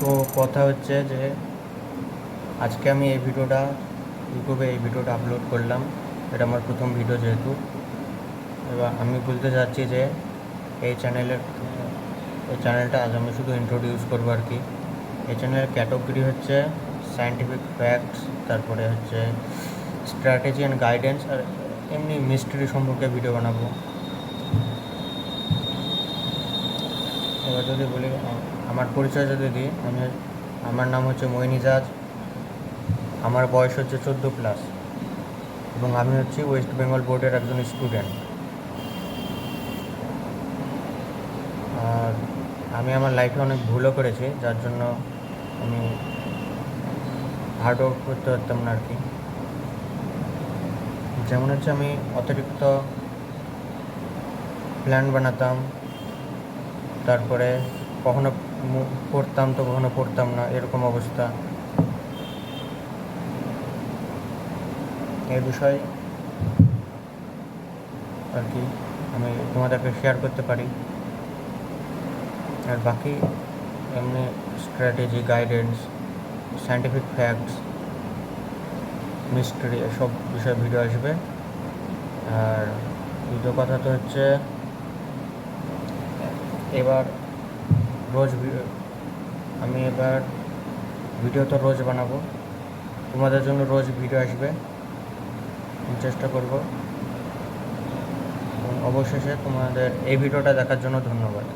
তো কথা হচ্ছে যে আজকে আমি ইউটিউবে এই ভিডিওটা আপলোড করলাম। এটা আমার প্রথম ভিডিও যেহেতু, এবার আমি বলতে চাচ্ছি যে এই চ্যানেলটা আজ আমি শুধু ইন্ট্রোডিউস করবো আর কি। এই চ্যানেলের ক্যাটাগরি হচ্ছে সায়েন্টিফিক ফ্যাক্টস, তারপরে হচ্ছে স্ট্র্যাটেজি অ্যান্ড গাইডেন্স, আর এমনি মিস্ট্রি সম্পর্কে ভিডিও বানাবো। এবার যদি বলি আমার পরিচয় যদি দিই, আমার নাম হচ্ছে মঈন ইজাজ, আমার বয়স হচ্ছে 14+, এবং আমি হচ্ছি ওয়েস্ট বেঙ্গল বোর্ডের একজন স্টুডেন্ট। আর আমি আমার লাইফে অনেক ভুলও করেছি, যার জন্য আমি হার্ডওয়ার্ক করতে পারতাম না আর কি। যেমন হচ্ছে আমি অতিরিক্ত প্ল্যান বানাতাম, তারপরে কখনো পড়তাম তো কখনো পড়তাম না, এরকম অবস্থা। এই বিষয় আর কি আমি তোমাদেরকে শেয়ার করতে পারি। আর বাকি এমনি strategy, guidance, scientific facts, mystery, এসব বিষয়ে ভিডিও আসবে। আর দ্বিতীয় কথা তো হচ্ছে এবার আমি এবার ভিডিও তো রোজ বানাবো, তোমাদের জন্য রোজ ভিডিও আসবে, আমি চেষ্টা করব। অবশেষে তোমাদের এই ভিডিওটা দেখার জন্য ধন্যবাদ।